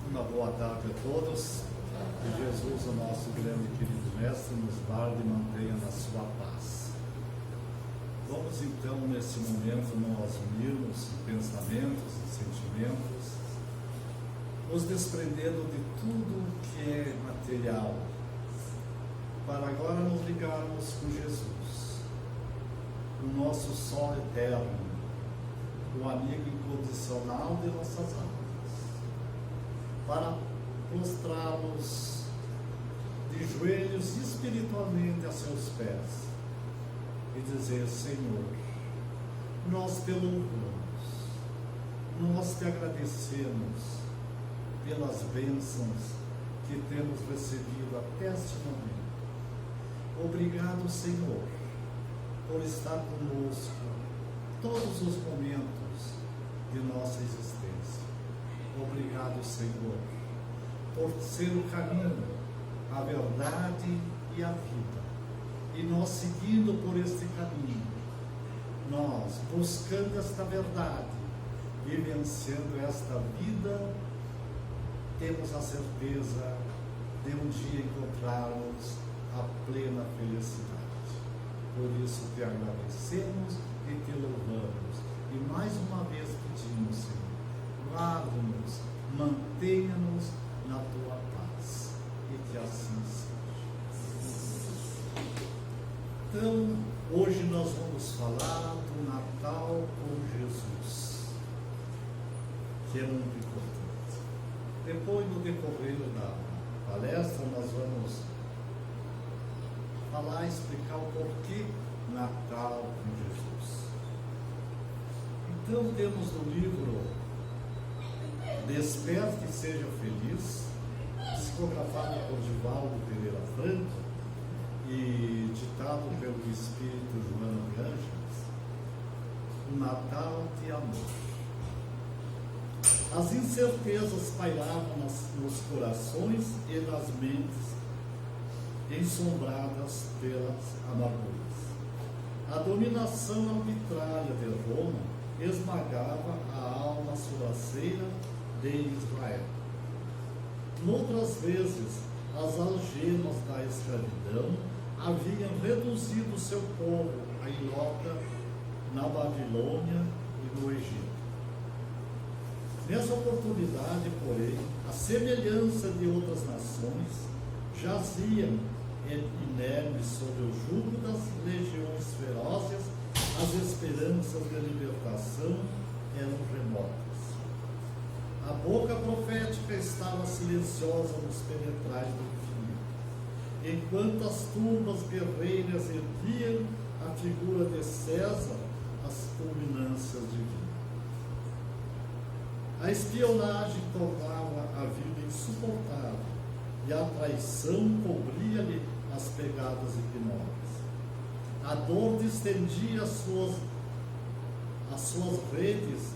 Uma boa tarde a todos. Que Jesus, o nosso grande e querido Mestre, nos guarde e mantenha na sua paz. Vamos então, nesse momento, nós unirmos pensamentos e sentimentos, nos desprendendo de tudo que é material, para agora nos ligarmos com Jesus, o nosso sol eterno, o amigo incondicional de nossas almas, para prostrarmos de joelhos espiritualmente a seus pés e dizer: Senhor, nós te louvamos, nós te agradecemos pelas bênçãos que temos recebido até este momento. Obrigado, Senhor, por estar conosco todos os momentos de nossa existência. Obrigado, Senhor, por ser o caminho, a verdade e a vida. E nós, seguindo por este caminho, nós buscando esta verdade e vencendo esta vida, temos a certeza de um dia encontrarmos a plena felicidade. Por isso te agradecemos e te louvamos. E mais uma vez pedimos, Senhor, guarda-nos, mantenha-nos na tua paz, e que assim seja. Então, hoje nós vamos falar do Natal com Jesus, que é muito importante. Depois, no decorrer da palestra, nós vamos falar, explicar o porquê Natal com Jesus. Então, temos no livro Desperte e Seja Feliz, psicografado por Divaldo Pereira Franco e ditado pelo Espírito Joana de Ângeles, o Natal de amor. As incertezas pairavam nos corações e nas mentes ensombradas pelas amarguras. A dominação arbitrária de Roma esmagava a alma suraceira de Israel. Noutras vezes, as algemas da escravidão haviam reduzido seu povo à ilhota na Babilônia e no Egito. Nessa oportunidade, porém, a semelhança de outras nações, jaziam inermes sob o jugo das legiões ferozes. As esperanças de libertação eram remotas. A boca profética estava silenciosa nos penetrais do infinito, enquanto as turbas guerreiras erguiam a figura de César às culminâncias divinas. A espionagem tornava a vida insuportável e a traição cobria-lhe as pegadas ignoras. A dor distendia as suas redes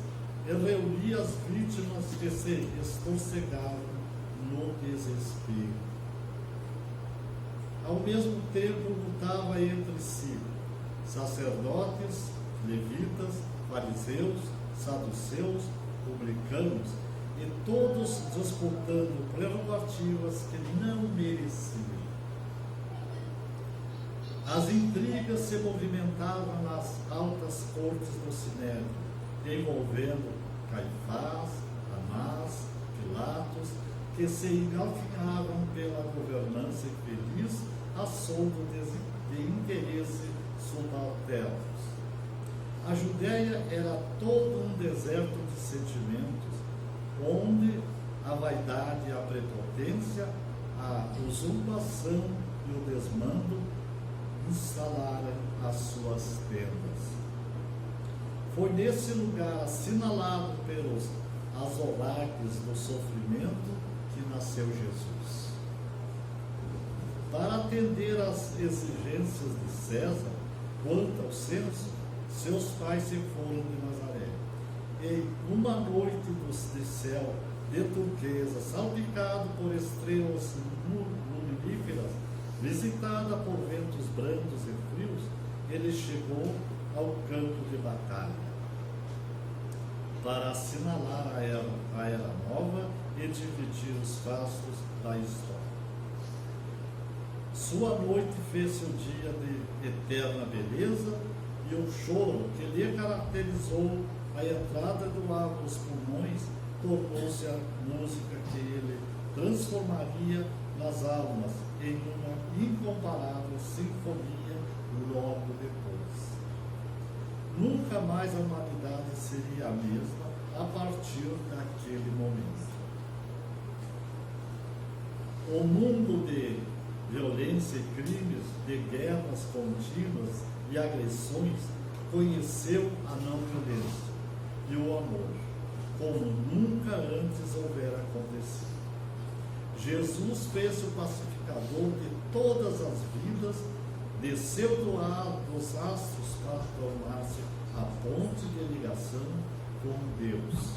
e reunia as vítimas que se estorcegavam no desespero. Ao mesmo tempo lutava entre si sacerdotes, levitas, fariseus, saduceus, publicanos, e todos disputando prerrogativas que não mereciam. As intrigas se movimentavam nas altas cortes do Sinédrio, envolvendo Caifás, Anás, Pilatos, que se engalfinhavam pela governança infeliz a soldo de interesse subalternos. A Judéia era todo um deserto de sentimentos, onde a vaidade e a prepotência, a usurpação e o desmando instalaram as suas tendas. Foi nesse lugar assinalado pelos azolaques do sofrimento que nasceu Jesus. Para atender às exigências de César quanto ao censo, seus pais se foram de Nazaré. Em uma noite de céu de turquesa, salpicado por estrelas luminíferas, visitada por ventos brandos e frios, ele chegou ao campo de batalha. Para assinalar a era nova e dividir os fastos da história. Sua noite fez-se um dia de eterna beleza, e o choro que lhe caracterizou a entrada do ar nos pulmões tornou-se a música que ele transformaria nas almas em uma incomparável sinfonia logo depois. Nunca mais a humanidade seria a mesma a partir daquele momento. O mundo de violência e crimes, de guerras contínuas e agressões, conheceu a não violência e o amor, como nunca antes houvera acontecido. Jesus fez-se o pacificador de todas as vidas, desceu dos astros para tornar-se a ponte de ligação com Deus.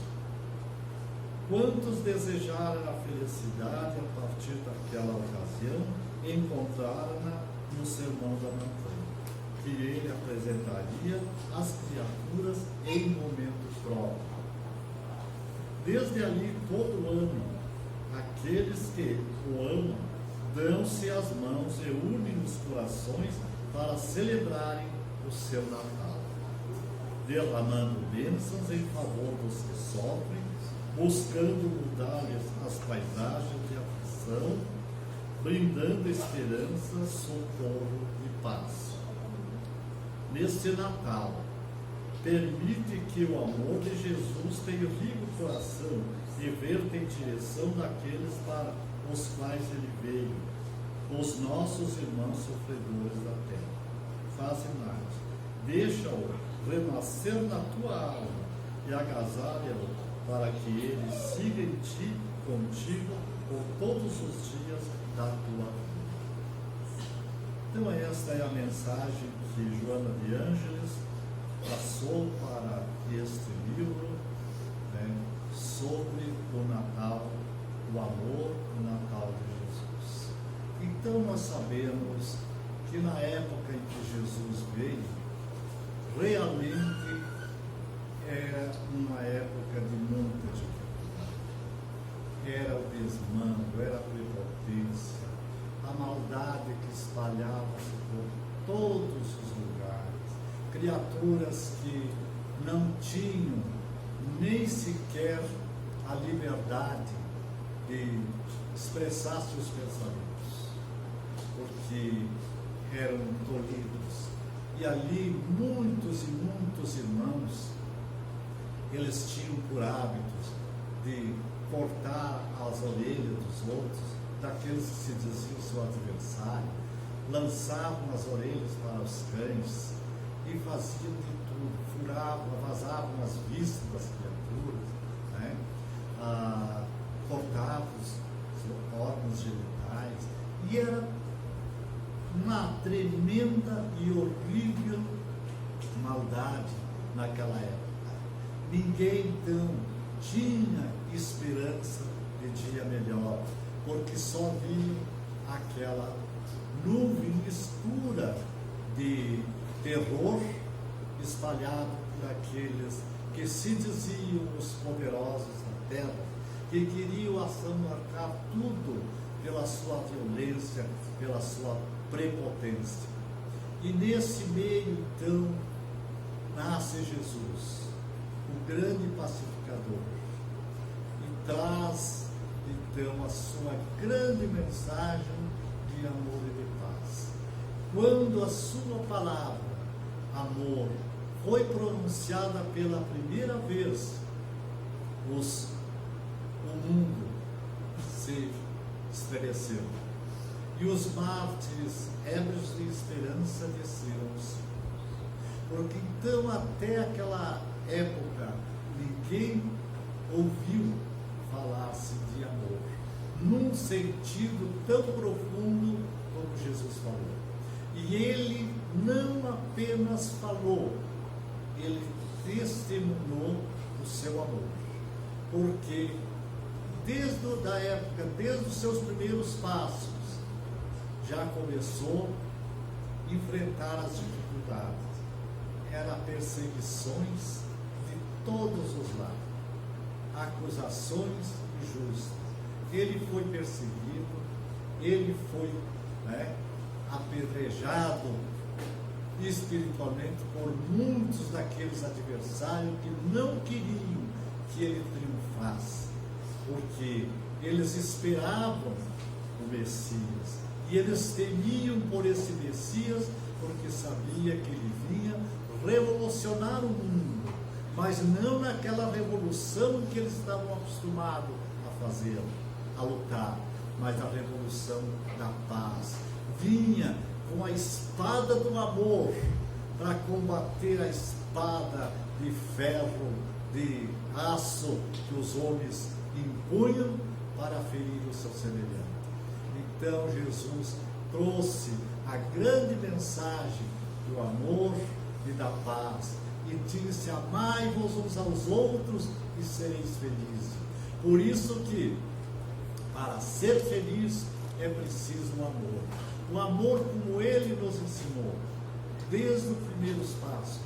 Quantos desejaram a felicidade a partir daquela ocasião, encontraram-na no Sermão da Montanha, que ele apresentaria às criaturas em momento próprio. Desde ali, todo ano, aqueles que o amam dão-se as mãos e unem os corações para celebrarem o seu Natal, derramando bênçãos em favor dos que sofrem, buscando mudar-lhes as paisagens de aflição, brindando esperança, socorro e paz. Neste Natal, permite que o amor de Jesus tenha vivo o coração e verta em direção daqueles para os quais ele veio, os nossos irmãos sofredores da terra. Faze mais, deixa-o renascer na tua alma e agasalha-o para que ele siga em ti, contigo, por todos os dias da tua vida. Então esta é a mensagem que Joana de Ângeles passou para este livro, né, sobre o Natal, o amor, o Natal de Jesus. Então nós sabemos que na época em que Jesus veio, realmente era uma época de muita dificuldade. Era o desmando, era a prepotência, a maldade que espalhava-se por todos os lugares, criaturas que não tinham nem sequer a liberdade de expressar seus pensamentos, porque eram tolhidos. E ali muitos e muitos irmãos, eles tinham por hábitos de cortar as orelhas dos outros, daqueles que se diziam seu adversário, lançavam as orelhas para os cães e faziam de tudo, furavam, vazavam as vistas das criaturas, né? Cortavam os órgãos genitais, e era uma tremenda e horrível maldade naquela época. Ninguém, então, tinha esperança de dia melhor, porque só viam aquela nuvem escura de terror espalhado por aqueles que se diziam os poderosos da terra, que queriam marcar tudo pela sua violência, pela sua prepotência. E nesse meio, então, nasce Jesus, o grande pacificador, e traz, então, a sua grande mensagem de amor e de paz. Quando a sua palavra, amor, foi pronunciada pela primeira vez, o mundo se estremeceu, e os mártires, ébrios de esperança, desceram os céus. Porque então, até aquela época, ninguém ouviu falar-se de amor, num sentido tão profundo como Jesus falou. E ele não apenas falou, ele testemunhou o seu amor. Porque desde a época, desde os seus primeiros passos, já começou a enfrentar as dificuldades. Eram perseguições de todos os lados, acusações justo. Ele foi perseguido, ele foi, né, apedrejado espiritualmente por muitos daqueles adversários que não queriam que ele triunfasse, porque eles esperavam o Messias e eles temiam por esse Messias, porque sabia que ele vinha revolucionar o mundo, mas não naquela revolução que eles estavam acostumados a fazer, a lutar, mas a revolução da paz. Vinha com a espada do amor para combater a espada de ferro, de aço que os homens impunham para ferir o seu semelhante. Então Jesus trouxe a grande mensagem do amor e da paz e disse: amai-vos uns aos outros e sereis felizes. Por isso que para ser feliz é preciso o amor. O amor como ele nos ensinou, desde os primeiros passos.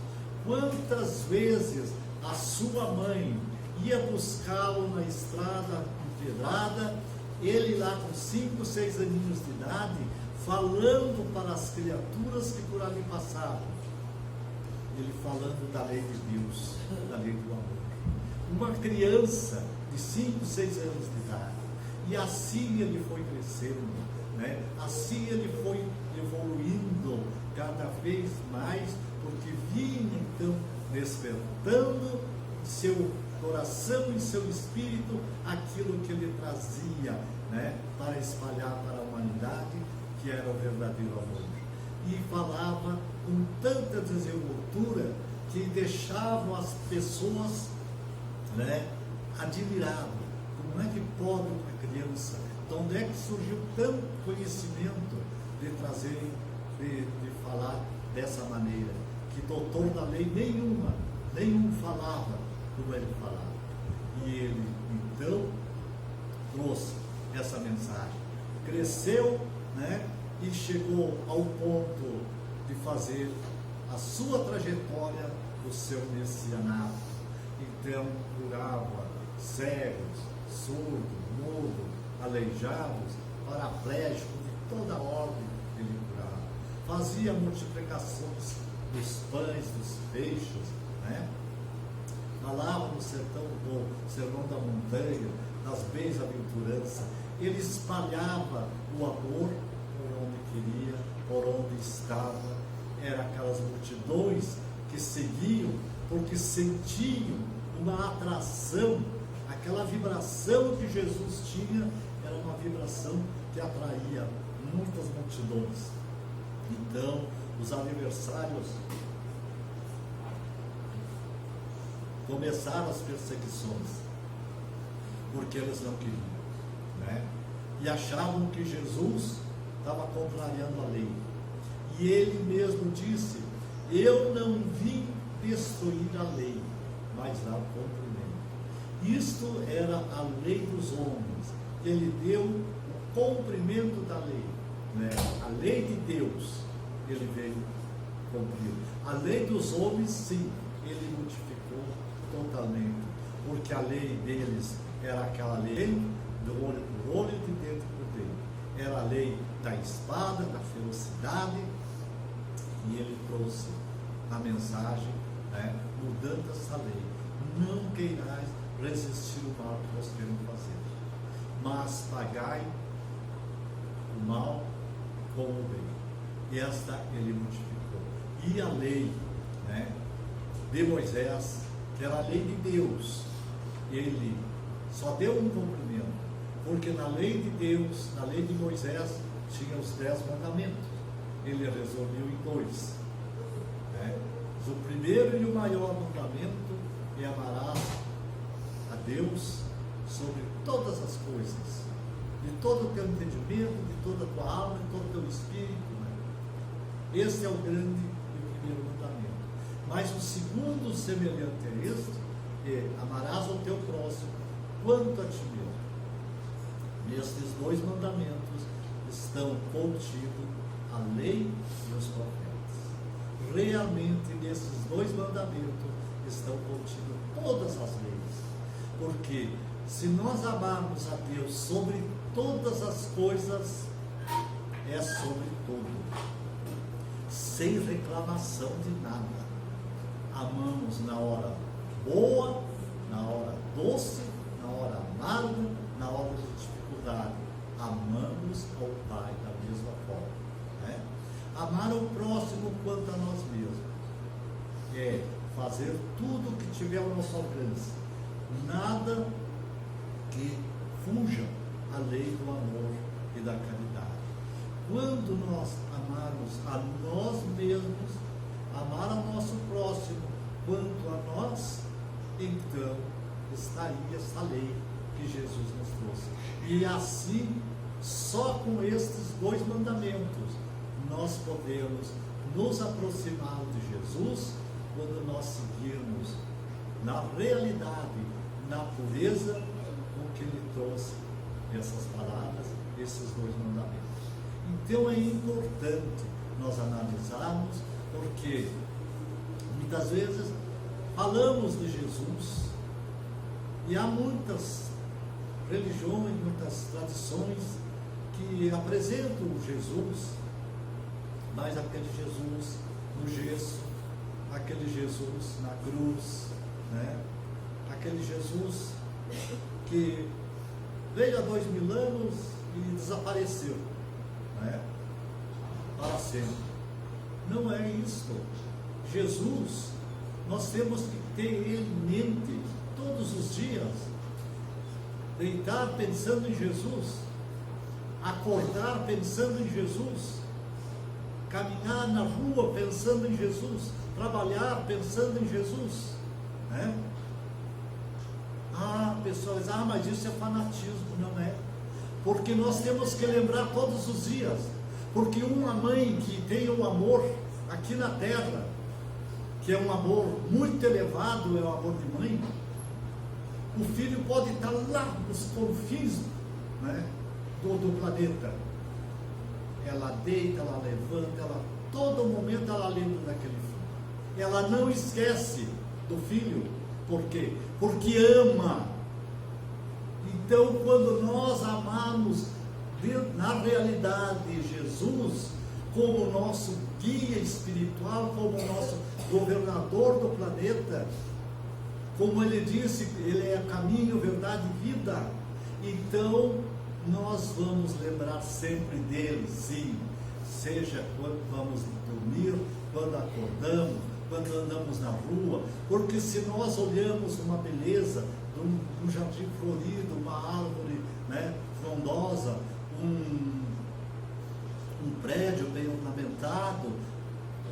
Quantas vezes a sua mãe ia buscá-lo na estrada empedrada, ele lá com 5, 6 aninhos de idade, falando para as criaturas que por ali passavam, ele falando da lei de Deus, da lei do amor. Uma criança de 5, 6 anos de idade. E assim ele foi crescendo, né? Assim ele foi evoluindo cada vez mais, porque vinha então despertando em seu coração e seu espírito aquilo que ele trazia, né, para espalhar para a humanidade, que era o verdadeiro amor. E falava com tanta desenvoltura que deixavam as pessoas, né, admiradas. Como é que pode uma criança, de onde é que surgiu tanto conhecimento de trazer, de falar dessa maneira, que doutor da lei nenhum falava como ele falava. E ele então trouxe essa mensagem, cresceu, né, e chegou ao ponto de fazer a sua trajetória do seu messianato. Então curava cegos, surdos, mudos, aleijados, paraplégicos, de toda ordem ele curava. Fazia multiplicações dos pães, dos peixes, né? Falava no sermão da montanha, das bem-aventuranças. Ele espalhava o amor por onde queria, por onde estava. Eram aquelas multidões que seguiam porque sentiam uma atração. Aquela vibração que Jesus tinha era uma vibração que atraía muitas multidões. Então, os adversários começaram as perseguições, porque eles não queriam, né? E achavam que Jesus estava contrariando a lei. E ele mesmo disse: eu não vim destruir a lei, mas dar o cumprimento. Isto era a lei dos homens. Ele deu o cumprimento da lei, né? A lei de Deus ele veio cumprir. A lei dos homens, sim, ele modificou totalmente, porque a lei deles era aquela lei do olho por olho e de dentro por dentro. Era a lei da espada, da ferocidade, e ele trouxe a mensagem, né, mudando essa lei. Não queirais resistir o mal que nós queremos fazer, mas pagai o mal com o bem. E esta ele modificou. E a lei, né, de Moisés, que era a lei de Deus, ele só deu um cumprimento, porque na lei de Deus, na lei de Moisés, tinha os 10 mandamentos. Ele resumiu em 2, né? O primeiro e o maior mandamento é: amarás a Deus sobre todas as coisas, de todo o teu entendimento, de toda a tua alma, de todo o teu espírito, né? Esse é o grande e primeiro mandamento. Mas o segundo semelhante a este é: amarás ao teu próximo quanto a ti mesmo. Nestes 2 mandamentos estão contidos a lei e os profetas. Realmente nesses 2 mandamentos estão contidas todas as leis. Porque Se nós amarmos a Deus sobre todas as coisas, é sobre tudo, sem reclamação de nada. Amamos na hora boa, na hora doce, na hora amarga, na hora de dificuldade. Amamos ao Pai da mesma forma, né? Amar o próximo quanto a nós mesmos é fazer tudo o que tiver ao nosso alcance, nada que fuja a lei do amor e da caridade. Quando nós amarmos a nós mesmos, amar ao nosso próximo quanto a nós, então estaria essa lei que Jesus nos trouxe. E assim, só com estes 2 mandamentos, nós podemos nos aproximar de Jesus, quando nós seguirmos na realidade, na pureza, com que Ele trouxe essas palavras, esses 2 mandamentos. Então é importante nós analisarmos, porque muitas vezes falamos de Jesus e há muitas religiões, muitas tradições que apresentam Jesus, mas aquele Jesus no gesso, aquele Jesus na cruz, né? Aquele Jesus que veio há 2000 anos e desapareceu, né? Para sempre. Não é isso. Jesus, nós temos que ter Ele em mente todos os dias, deitar pensando em Jesus, acordar pensando em Jesus, caminhar na rua pensando em Jesus, trabalhar pensando em Jesus, né? Pessoas dizem, mas isso é fanatismo. Não é, porque nós temos que lembrar todos os dias, porque uma mãe que tem um amor aqui na terra, que é um amor muito elevado, é o amor de mãe, o filho pode estar lá nos confins, né, do planeta, ela deita, ela levanta, todo momento ela lembra daquele filho, ela não esquece do filho. Por quê? Porque ama. Então, quando nós amamos na realidade Jesus como nosso guia espiritual, como nosso governador do planeta, como ele disse, ele é caminho, verdade e vida, então nós vamos lembrar sempre dele, sim, seja quando vamos dormir, quando acordamos, quando andamos na rua, porque se nós olhamos uma beleza, um jardim florido, uma árvore, né, frondosa, um prédio bem ornamentado,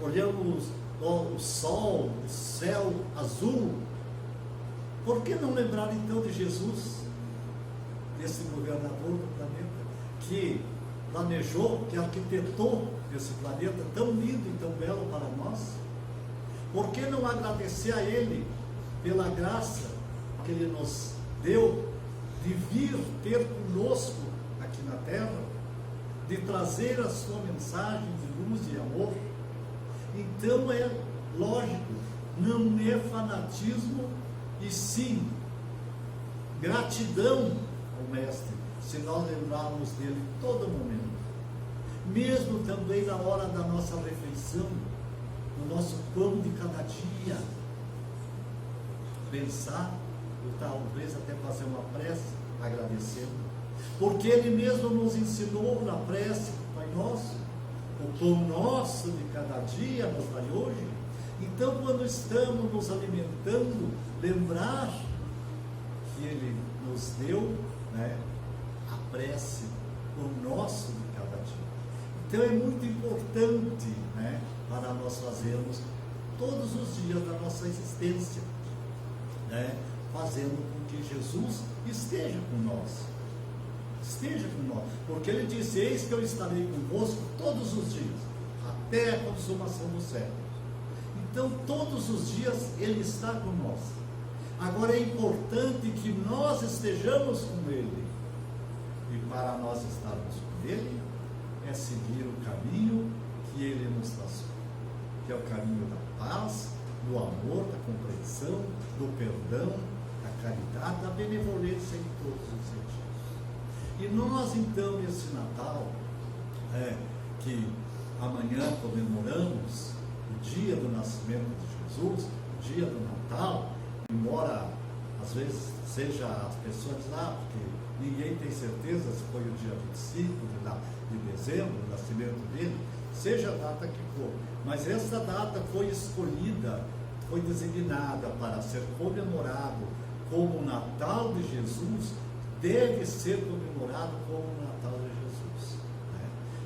olhamos o sol, o céu azul, por que não lembrar então de Jesus, desse governador do planeta, que planejou, que arquitetou esse planeta tão lindo e tão belo para nós? Por que não agradecer a Ele pela graça que Ele nos deu de vir ter conosco aqui na terra, de trazer a sua mensagem de luz e amor? Então é lógico, não é fanatismo, e sim gratidão ao Mestre, se nós lembrarmos dele todo momento, mesmo também na hora da nossa refeição, no nosso pão de cada dia, pensar, ou talvez até fazer uma prece agradecendo, porque ele mesmo nos ensinou na prece do Pai Nosso, o pão nosso de cada dia nos dai hoje. Então, quando estamos nos alimentando, lembrar que ele nos deu, né, a prece, o nosso de cada dia. Então é muito importante, né, para nós fazermos todos os dias da nossa existência, né, fazendo com que Jesus esteja com nós. Esteja com nós, porque ele disse, eis que eu estarei convosco todos os dias, até a consumação do século. Então todos os dias ele está conosco. Agora é importante que nós estejamos com ele, e para nós estarmos com ele, é seguir o caminho que ele nos traçou, que é o caminho da paz, do amor, da compreensão, do perdão, da caridade, da benevolência em todos os sentidos. E nós, então, nesse Natal, que amanhã comemoramos o dia do nascimento de Jesus, o dia do Natal, embora às vezes seja as pessoas dizem, porque ninguém tem certeza se foi o dia 25 de dezembro, o nascimento dele, seja a data que for, mas essa data foi escolhida, foi designada para ser comemorado como o Natal de Jesus, deve ser comemorado como o Natal de Jesus.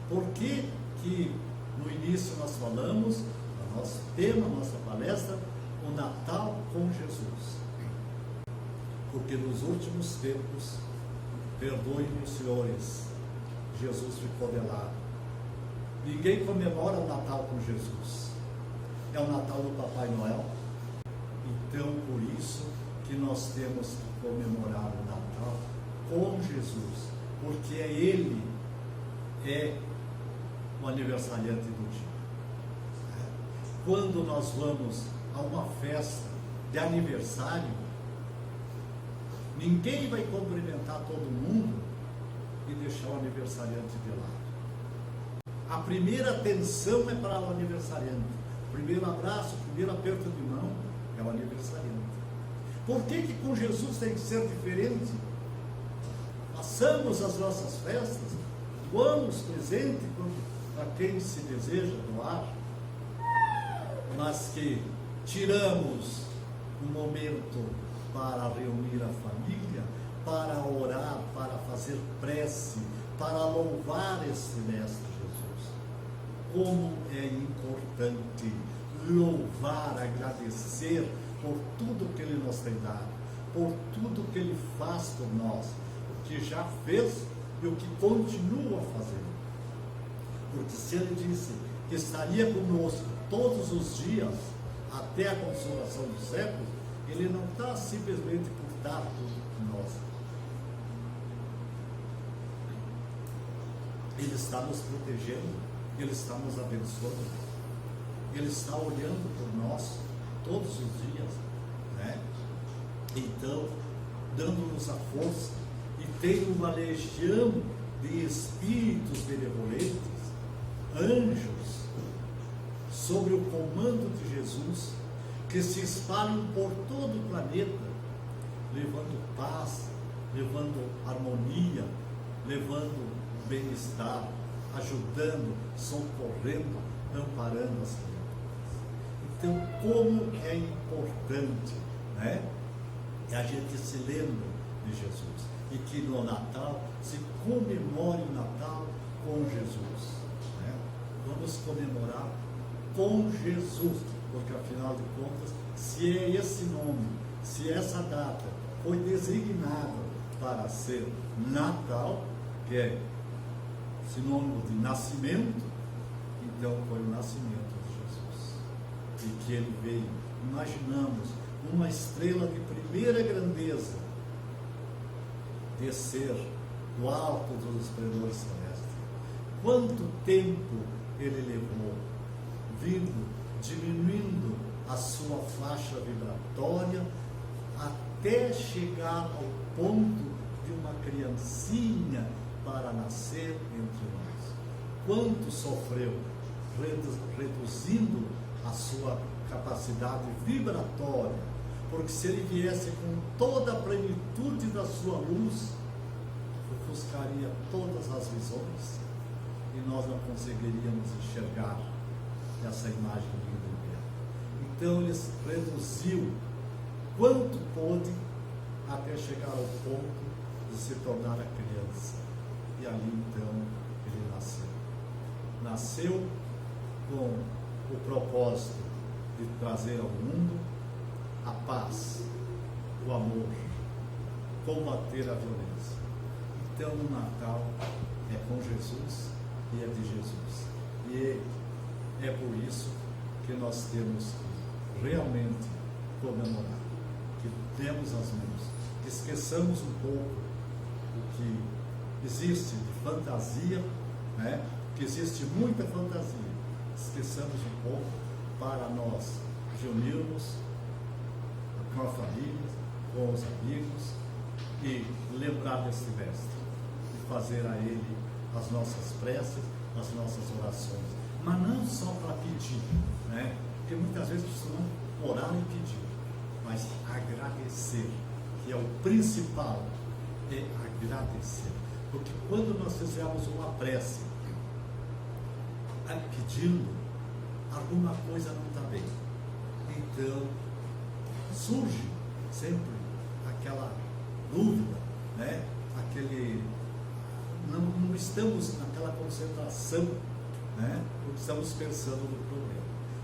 Por que que no início nós falamos, o nosso tema, a nossa palestra, o Natal com Jesus? Porque nos últimos tempos, perdoem-me os senhores, Jesus ficou de lado. Ninguém comemora o Natal com Jesus. É o Natal do Papai Noel. Então, por isso que nós temos que comemorar o Natal com Jesus, porque Ele é o aniversariante do dia. Quando nós vamos a uma festa de aniversário, ninguém vai cumprimentar todo mundo e deixar o aniversariante de lado. A primeira atenção é para o aniversariante. O primeiro abraço, o primeiro aperto de mão é o aniversariante. Por que com Jesus tem que ser diferente? Passamos as nossas festas, doamos presente para quem se deseja doar, mas que tiramos um momento para reunir a família, para orar, para fazer prece, para louvar esse Mestre Jesus. Como é importante louvar, agradecer por tudo que Ele nos tem dado, por tudo que Ele faz por nós, o que já fez e o que continua fazendo. Porque se Ele disse que estaria conosco todos os dias, até a consumação dos séculos, Ele não está simplesmente por dar tudo por nós. Ele está nos protegendo, Ele está nos abençoando, Ele está olhando por nós todos os dias, Então, dando-nos a força, e tem uma legião de espíritos benevolentes, anjos, sobre o comando de Jesus, que se espalham por todo o planeta, levando paz, levando harmonia, levando bem-estar, ajudando, socorrendo, amparando as criaturas. Então, como é importante, a gente se lembra de Jesus, e que no Natal se comemore o Natal com Jesus. Vamos comemorar com Jesus, porque afinal de contas, se é esse nome, se essa data foi designada para ser Natal, que é sinônimo de nascimento, então foi o nascimento de Jesus, e que Ele veio. Imaginamos uma estrela de primeira grandeza descer do alto dos esplendores celestes. Quanto tempo Ele levou, vindo, diminuindo a sua faixa vibratória, até chegar ao ponto de uma criancinha para nascer entre nós. Quanto sofreu, reduzindo a sua capacidade vibratória, porque se Ele viesse com toda a plenitude da sua luz, ofuscaria todas as visões, e nós não conseguiríamos enxergar essa imagem linda dele. Então Ele reduziu quanto pôde até chegar ao ponto de se tornar a criança, e ali então Ele nasceu com o propósito de trazer ao mundo a paz, o amor, combater a violência. Então o Natal é com Jesus e é de Jesus, e é por isso que nós temos que realmente comemorar, que demos as mãos, que esqueçamos um pouco o que existe de fantasia, que existe muita fantasia, esqueçamos um pouco para nós reunirmos com a família, com os amigos e lembrar desse mestre e fazer a ele as nossas preces, as nossas orações, mas não só para pedir, né? Porque muitas vezes costumamos orar e pedir, mas agradecer, que é o principal, é agradecer, porque quando nós fizermos uma prece pedindo, alguma coisa não está bem, então surge sempre aquela dúvida, né? Não estamos naquela concentração, né? Porque estamos pensando no problema.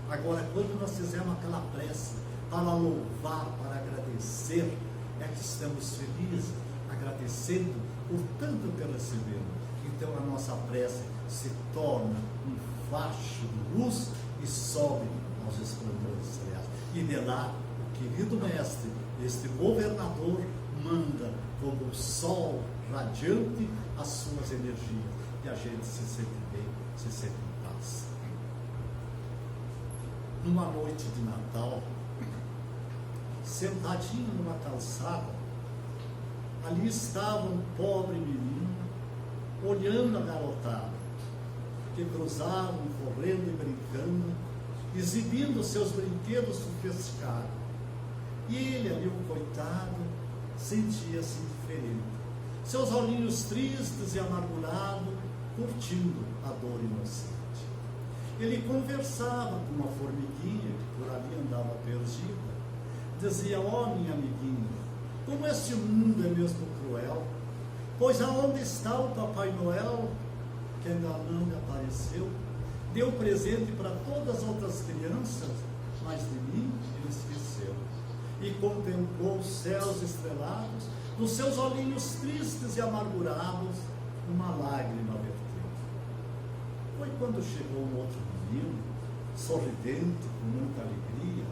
Agora, quando nós fizermos aquela prece para louvar, para agradecer, é que estamos felizes, agradecendo por tanto que recebemos. Então a nossa prece se torna um facho de luz e sobe aos esplendores celestes. E de lá, o querido mestre, este governador, manda como o sol radiante as suas energias. E a gente se sente bem, se sente em paz. Numa noite de Natal, sentadinho numa calçada, ali estava um pobre menino, olhando a garotada, que cruzavam, correndo e brincando, exibindo seus brinquedos sofisticados. E ele ali, o coitado, sentia-se indiferente. Seus olhinhos tristes e amargurados, curtindo a dor inocente. Ele conversava com uma formiguinha que por ali andava perdida. Dizia: ó, minha amiguinha, como este mundo é mesmo cruel, pois aonde está o Papai Noel, que ainda não me apareceu? Deu presente para todas as outras crianças, mas de mim ele esqueceu. E contemplou os céus estrelados, nos seus olhinhos tristes e amargurados, uma lágrima verteu. Foi quando chegou um outro menino, sorridente, com muita alegria,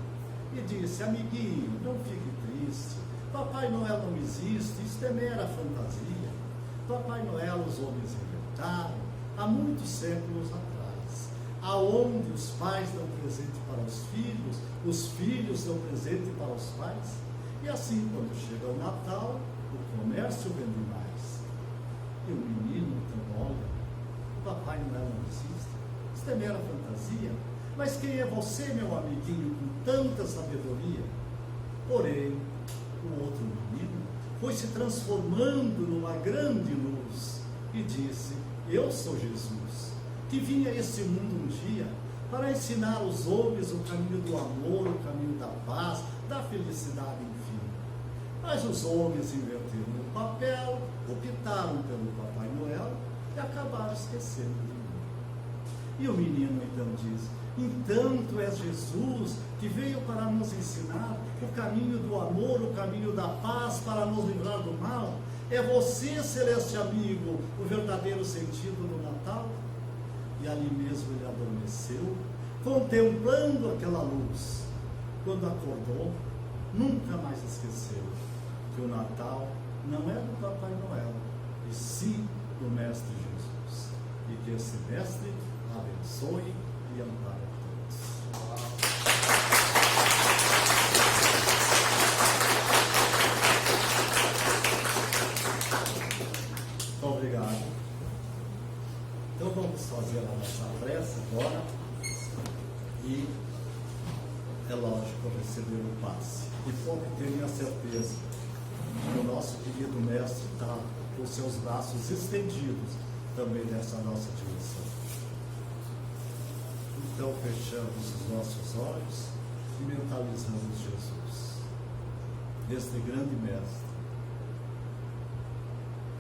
e disse: amiguinho, não fique triste, Papai Noel não existe, isso é mera fantasia. Papai Noel os homens inventaram há muitos séculos atrás, aonde os pais dão presente para os filhos dão presente para os pais, e assim, quando chega o Natal, o comércio vende mais. E o menino então olha: Papai Noel não existe, isso é mera fantasia. Mas quem é você, meu amiguinho, com tanta sabedoria? Porém, o outro menino foi se transformando numa grande luz e disse: eu sou Jesus, que vim a este mundo um dia para ensinar aos homens o caminho do amor, o caminho da paz, da felicidade, enfim. Mas os homens inverteram o papel, optaram pelo Papai Noel e acabaram esquecendo de mim. E o menino então diz: então tu és Jesus, que veio para nos ensinar o caminho do amor, o caminho da paz, para nos livrar do mal? É você, celeste amigo, o verdadeiro sentido do Natal? E ali mesmo ele adormeceu, contemplando aquela luz. Quando acordou, nunca mais esqueceu que o Natal não é do Papai Noel, e sim do Mestre Jesus. E que esse Mestre abençoe e ampare a todos. Muito obrigado. Então vamos fazer a nossa prece agora e, é lógico, receber o passe. E pode ter minha certeza que o nosso querido Mestre está com os seus braços estendidos também nessa nossa direção. Então fechamos os nossos olhos e mentalizamos Jesus, este grande Mestre,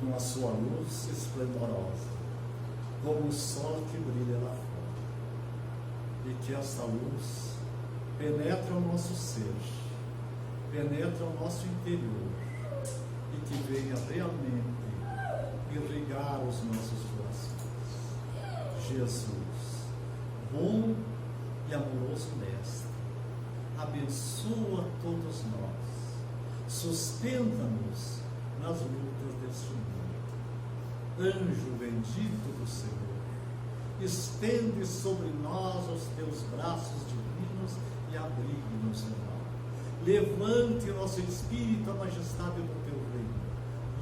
com a sua luz esplendorosa, como o sol que brilha lá fora, e que essa luz penetre o nosso ser, penetre o nosso interior, e que venha realmente irrigar os nossos corações. Jesus, bom e amoroso Mestre, abençoa todos nós, sustenta-nos nas lutas deste mundo. Anjo bendito do Senhor, estende sobre nós os teus braços divinos e abrigue-nos no mal. levante o nosso espírito à majestade do teu reino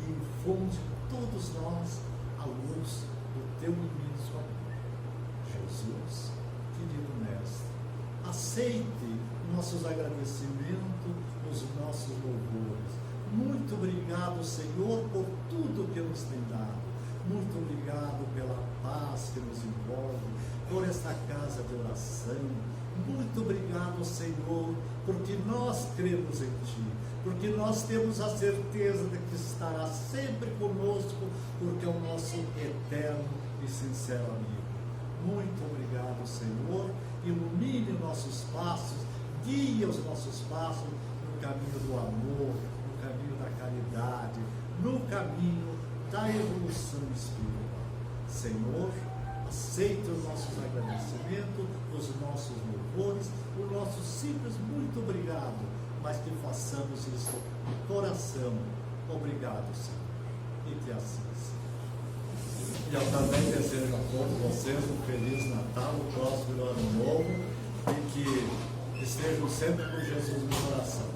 e infunde todos nós a luz do teu imenso amor. Jesus, querido Mestre, aceite nossos agradecimentos, os nossos louvores. Muito obrigado, Senhor, por tudo que nos tem dado. Muito obrigado pela paz que nos envolve, por esta casa de oração. Muito obrigado, Senhor, porque nós cremos em Ti, porque nós temos a certeza de que estará sempre conosco, porque é o nosso eterno e sincero amigo. Muito obrigado, Senhor. Ilumine nossos passos, guie os nossos passos no caminho do amor, no caminho da caridade, no caminho da evolução espiritual. Senhor, aceite os nossos agradecimentos, os nossos louvores, o nosso simples muito obrigado, mas que façamos isso de coração. Obrigado, Senhor, e que assim seja. E eu também desejo a todos vocês um Feliz Natal, um próspero Ano Novo, e que estejam sempre com Jesus no coração.